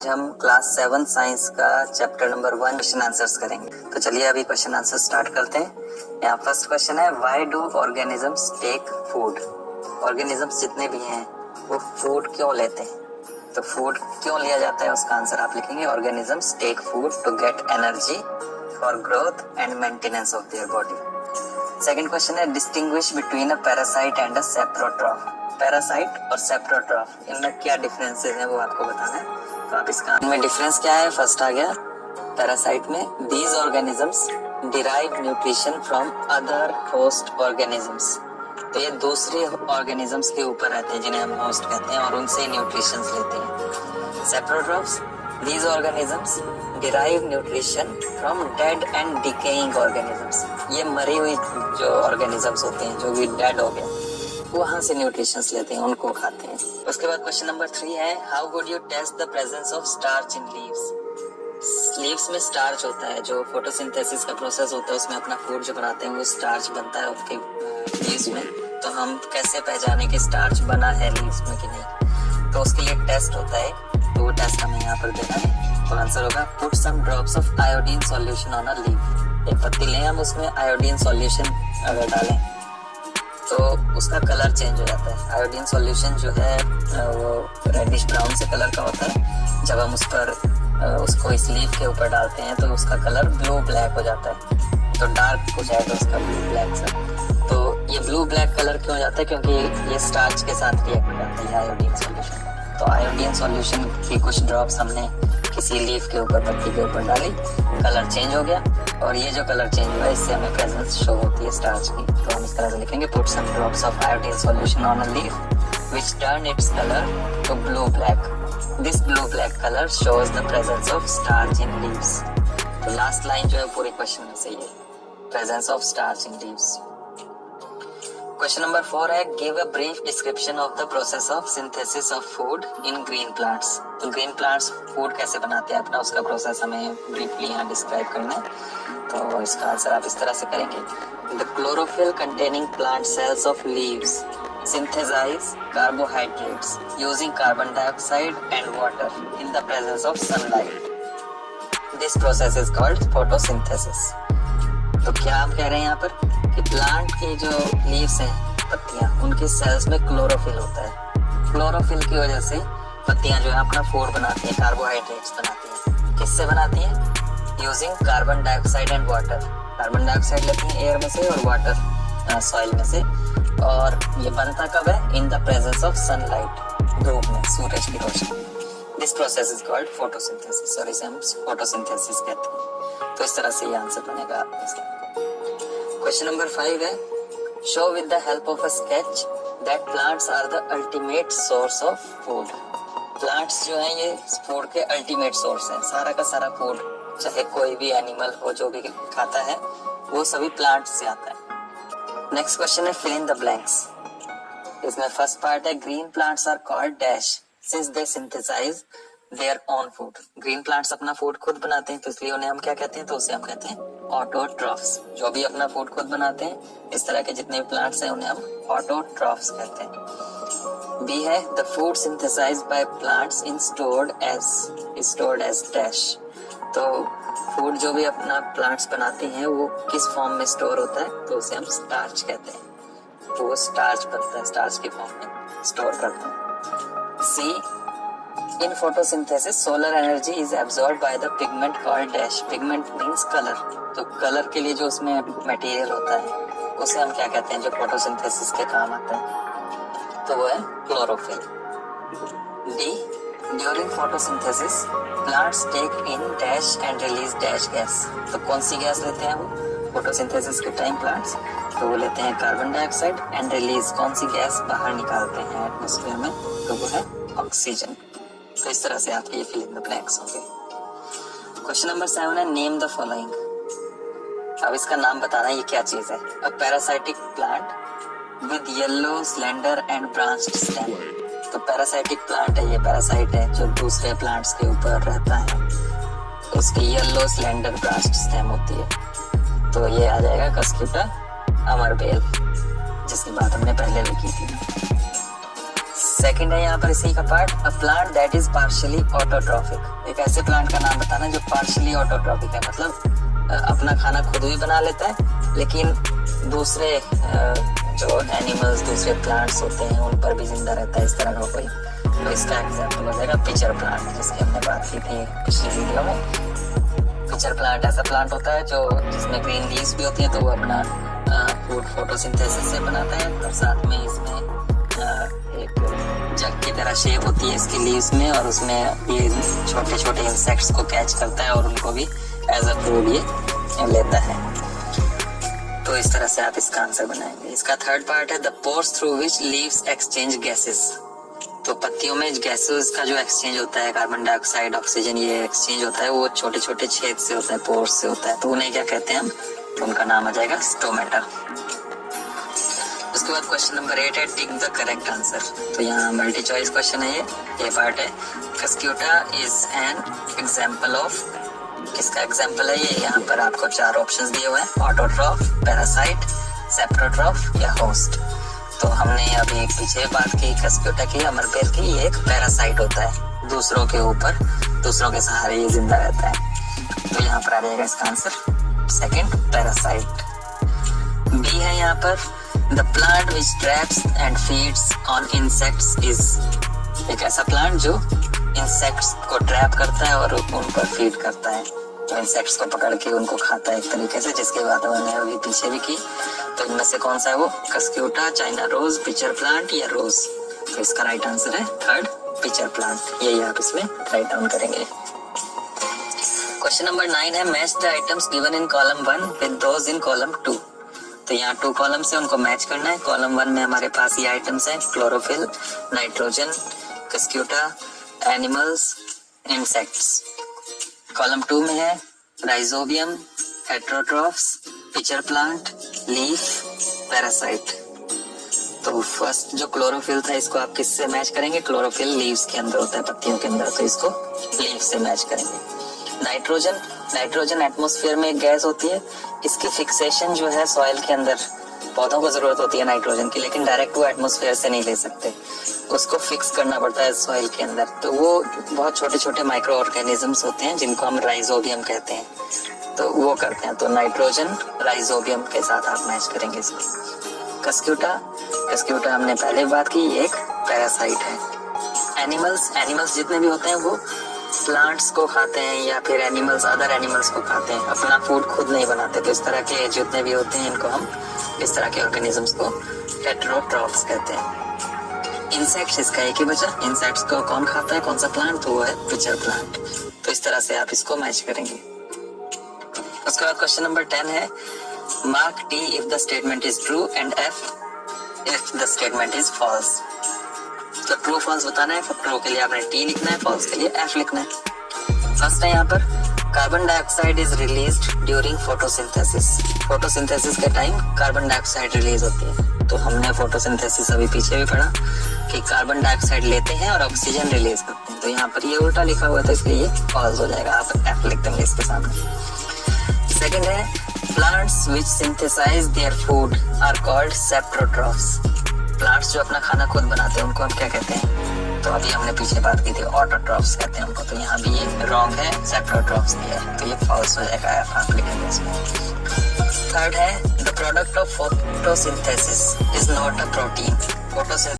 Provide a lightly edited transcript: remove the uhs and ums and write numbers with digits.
हम class 7 science का chapter number 1 question answers करेंगे। तो चलिए अभी क्वेश्चन आंसर स्टार्ट करते हैं। यहाँ फर्स्ट क्वेश्चन है, why do organisms take food? Organisms जितने भी हैं वो फूड क्यों लेते हैं? तो फूड क्यों लिया जाता है उसका आंसर आप लिखेंगे, organisms take food to get energy for growth and maintenance of their body. Second question है, distinguish between a parasite and a saprotroph. Parasite और सेप्रोट्रॉफ इनमें क्या डिफरेंसेस हैं वो आपको बताना है। तो आप इसका में डिफरेंस क्या है, फर्स्ट आ गया पैरासाइट में, these organisms derive nutrition from other host organisms. तो ये दूसरे ऑर्गेनिजम्स के ऊपर रहते हैं जिन्हें हम होस्ट कहते हैं और उनसे न्यूट्रिशंस लेते हैं। Saprotrophs, these organisms derive nutrition from dead and decaying organisms. ये मरी हुई जो ऑर्गेनिजम्स होते हैं जो भी डेड हो गए वहां से न्यूट्रिशंस लेते हैं, उनको खाते हैं। उसके बाद क्वेश्चन नंबर 3 है, how would you test the presence of starch in leaves? Leaves में स्टार्च होता है, जो फोटोसिंथेसिस का प्रोसेस होता है उसमें अपना फूड जो बनाते हैं वो स्टार्च बनता है उनके लीव्स में। तो हम कैसे पहचाने कि स्टार्च बना है लीव्स में कि नहीं? तो उसके लिए टेस्ट होता है, तो वो टेस्ट हमें यहाँ पर देना है और आंसर होगा, put some drops of iodine solution on a leaf. एक पत्ती लें हम, उसमें आयोडीन सॉल्यूशन अगर डालें तो उसका कलर चेंज हो जाता है। आयोडीन सॉल्यूशन जो है वो रेडिश ब्राउन से कलर का होता है। जब हम उस पर उसको इस लीफ के ऊपर डालते हैं तो उसका कलर ब्लू ब्लैक हो जाता है, तो डार्क हो जाएगा उसका ब्लू ब्लैक सा। तो ये ब्लू ब्लैक कलर क्यों हो जाता है? क्योंकि ये स्टार्च के साथ रिएक्ट हो जाता है आयोडीन सॉल्यूशन। तो आयोडीन सॉल्यूशन की कुछ ड्रॉप्स हमने किसी लीफ के ऊपर, पत्ती के ऊपर डाली, कलर चेंज हो गया और ये जो कलर चेंज हुआ इससे हमें प्रेजेंस शो होती है स्टार्च की। तो हम इस तरह से लिखेंगे, put some drops of iodine solution on a leaf which turn its colour to blue black. This blue black colour shows the presence of starch in leaves. तो लास्ट लाइन जो है पूरे क्वेश्चन में सही है, presence of starch in leaves. Question number 4 है, give a brief description of the process of synthesis of food in green plants. तो green plants food कैसे बनाते हैं अपना, उसका प्रोसेस हमें ब्रीफली यहाँ डिस्क्राइब करना है। तो इसका आंसर आप इस तरह से करेंगे, the chlorophyll containing plant cells of leaves synthesize carbohydrates using carbon dioxide and water in the presence of sunlight. This process is called photosynthesis. तो क्या हम कह रहे हैं यहाँ पर कि प्लांट के जो लीव्स हैं, पत्तियां, उनके सेल्स में क्लोरोफिल होता है। क्लोरोफिल की वजह से पत्तियां जो है अपना फूड बनाती हैं, कार्बोहाइड्रेट्स बनाती हैं। किससे बनाती हैं? Using carbon dioxide and water. Carbon dioxide लेती हैं एयर में से और वाटर सॉइल में से। और ये बनता कब है? In the presence of sunlight, धूप में, सूरज की रोशनी। This process is called photosynthesis और इसे हम फोटोसिंथेसिस कहते हैं। तो इस तरह से ये आंसर बनेगा इसका। क्वेश्चन नंबर 5 है, show with the help of a sketch that plants are the ultimate source of food. Plants जो हैं ये फूड के अल्टीमेट सोर्स हैं। सारा का सारा फूड, चाहे कोई भी एनिमल हो जो भी खाता है, वो सभी प्लांट्स से आता है। नेक्स्ट क्वेश्चन है, फिल इन द ब्लैंक्स। इसमें फर्स्ट पार्ट है, green plants are called dash since they synthesize their own food. Green plants अपना फूड खुद बनाते हैं तो इसलिए उन्हें हम क्या कहते हैं? तो उसे हम कहते हैं ऑटोट्रॉफ्स। जो भी अपना फूड खुद बनाते हैं, इस तरह के जितने भी प्लांट्स हैं उन्हें हम ऑटोट्रॉफ्स कहते हैं। बी है, the food synthesized by plants in stored as dash. तो फूड जो भी अपना प्लांट्स बनाते हैं वो किस फॉर्म में स्टोर होता है? तो उसे हम स्टार्च कहते हैं। तो वो स्टार्च बनता है, स्टार्च की फॉर्म में स्टोर करते हैं। See, in photosynthesis solar energy is absorbed by the pigment called dash. Pigment means colour. तो कलर के लिए जो उसमें मटेरियल होता है उसे हम क्या कहते हैं, जो फोटोसिंथेसिस के काम आता है? तो वो है chlorophyll. D, during photosynthesis plants take in dash and release dash gas. तो कौन सी गैस लेते हैं वो फोटोसिंथेसिस के टाइम प्लांट्स? तो वो लेते हैं कार्बन डाइऑक्साइड एंड रिलीज कौन सी गैस बाहर निकालते हैं एटमॉस्फेयर में? तो वो है ऑक्सीजन। तो इस तरह से आपके ये फिल इन द ब्लैंक्स होंगे। क्वेश्चन नंबर 7 है, नेम द फॉलोइंग। अब इसका नाम बताना ये क्या चीज है। A parasitic plant with yellow slender and branched stem. तो पैरासाइटिक प्लांट है, ये पैरासाइट है जो दूसरे प्लांट्स के ऊपर रहता है, उसकी येलो स्लेंडर ब्रांच्ड स्टेम होती है। तो ये आ जाएगा कस्क्यूटा अमरबेल, जिसकी बात हमने पहले भी की थी। सेकंड है यहाँ पर इसी का part, a plant that is partially autotrophic. एक ऐसे प्लांट का नाम बताना जो पार्शियली ऑटोट्रॉफिक है, मतलब अपना खाना खुद भी बना लेता है लेकिन दूसरे जो एनिमल्स, दूसरे प्लांट्स होते हैं उन पर भी जिंदा रहता है, इस तरह का कोई। तो इसका एग्जाम्पल हो जाएगा पिचर प्लांट, जिसकी हमने बात की थी पिछली वीडियो में। पिचर प्लांट ऐसा प्लांट होता है जो जिसमें ग्रीन लीव्स भी होती है, तो वो अपना फूड फोटोसिंथेसिस से बनाता है, और साथ में इसमें एक जग की तरह शेप होती है इसकी लीव्स में, और उसमें ये छोटे छोटे इंसेक्ट्स को कैच करता है और उनको भी एज अ फूड ये लेता है। तो इस तरह से आप इसका आंसर बनाएंगे। इसका थर्ड पार्ट है the pores through which leaves exchange gases. तो पत्तियों में गैसेस का जो एक्सचेंज होता है, कार्बन डाइऑक्साइड, ऑक्सीजन, ये एक्सचेंज होता है, वो छोटे छोटे छेद से होता है, पोर्स से होता है। तो उन्हें क्या कहते हैं हम? तो उनका नाम आ जाएगा स्टोमेटा। उसके बाद क्वेश्चन नंबर 8 है टिक द करेक्ट आंसर। तो यहाँ मल्टी चॉइस क्वेश्चन है, ये पार्ट है। Cuscuta is an example of, किसका एग्जाम्पल है ये? यहाँ पर आपको 4 ऑप्शंस दिए हुए हैं, ऑटोट्रॉफ, पैरासाइट, सेप्रोट्रॉफ या होस्ट। तो हमने अभी पीछे बात की कस्क्यूटा की, अमरपेल की, ये एक पैरासाइट होता है, दूसरों के ऊपर, दूसरों के सहारे ये जिंदा रहता है। तो यहाँ पर आ जाएगा इसका आंसर सेकंड, पैरासाइट। बी है यहाँ पर the plant which traps and feeds on insects is. एक ऐसा प्लांट जो इंसेक्ट्स को ट्रैप करता है और उन पर फीड करता है, तो इंसेक्ट्स को पकड़ के उनको खाता है एक तरीके से, जिसके बात हमने अभी पीछे भी की। तो इनमें से कौन सा है वो? Cuscuta, China rose, pitcher plant या रोज? तो इसका राइट आंसर है थर्ड, पिचर प्लांट। यही आप इसमें राइट डाउन करेंगे। क्वेश्चन नंबर 9 है match the items given in column 1 with those in column 2। तो यहाँ 2 कॉलम से उनको मैच करना है। कॉलम 1 में हमारे पास ये आइटम्स हैं, chlorophyll, nitrogen, Cuscuta, animals, insects. Column 2 में है rhizobium, heterotrophs, pitcher plant, leaf, parasite. तो फर्स्ट जो क्लोरोफिल था, इसको आप किससे मैच करेंगे? क्लोरोफिल लीव्स के अंदर होता है, पत्तियों के अंदर, तो इसको लीफ से मैच करेंगे। नाइट्रोजन, नाइट्रोजन एटमॉस्फेयर में एक गैस होती है, इसकी फिक्सेशन जो है सॉइल के अंदर, पौधों को जरूरत होती है नाइट्रोजन की, लेकिन डायरेक्ट वो एटमॉस्फेयर से नहीं ले सकते, उसको फिक्स करना पड़ता है सॉइल के अंदर। तो वो बहुत छोटे छोटे माइक्रो ऑर्गेनिजम्स होते हैं जिनको हम राइजोबियम कहते हैं, तो वो करते हैं। तो नाइट्रोजन राइजोबियम के साथ आप मैच करेंगे इसको। कस्क्यूटा, कस्क्यूटा हमने पहले बात की, एक पैरासाइट है। एनिमल्स, एनिमल्स जितने भी होते हैं वो प्लांट्स को खाते हैं या फिर एनिमल्स अदर एनिमल्स को खाते हैं, अपना फूड खुद नहीं बनाते। तो इस तरह के जितने भी होते हैं इनको हम, इस तरह के ऑर्गेनिजम्स को हेटेरोट्रॉफ्स कहते हैं। इंसेक्ट्स, इसका एक ही बचा, इंसेक्ट्स को कौन खाता है, कौन सा प्लांट? तो वो है पिचर प्लांट। तो इस तरह से आप इसको मैच करेंगे। उसके बाद क्वेश्चन नंबर 10 है mark T if the statement is true and F if the statement is false. तो ट्रू फॉल्स बताना है, ट्रू के लिए आपने टी लिखना है, फॉल्स के लिए एफ लिखना है। फर्स्ट है यहाँ पर carbon dioxide is released during photosynthesis. Photosynthesis के टाइम कार्बन डाइऑक्साइड रिलीज होती है। तो हमने फोटोसिंथेसिस अभी पीछे भी पढ़ा कि कार्बन डाइऑक्साइड लेते हैं और ऑक्सीजन रिलीज करते हैं। तो यहाँ पर ये उल्टा लिखा हुआ है, तो इसलिए ये फॉल्स हो जाएगा, आप एफ लिख देंगे इसके सामने। सेकंड है plants which synthesise their food are called saprotrophs. Plants जो अपना खाना खुद बनाते हैं उनको हम क्या कहते हैं? तो अभी हमने पीछे बात की थी, ऑटोट्रॉफ्स कहते हैं उनको। तो यहाँ भी ये रॉन्ग है, सेप्रोट्रॉफ्स दिया है, तो ये फॉल्स हो जाएगा, एफ आप लिखेंगे इसमें। थर्ड है the product of photosynthesis is not a protein. Photosynthesis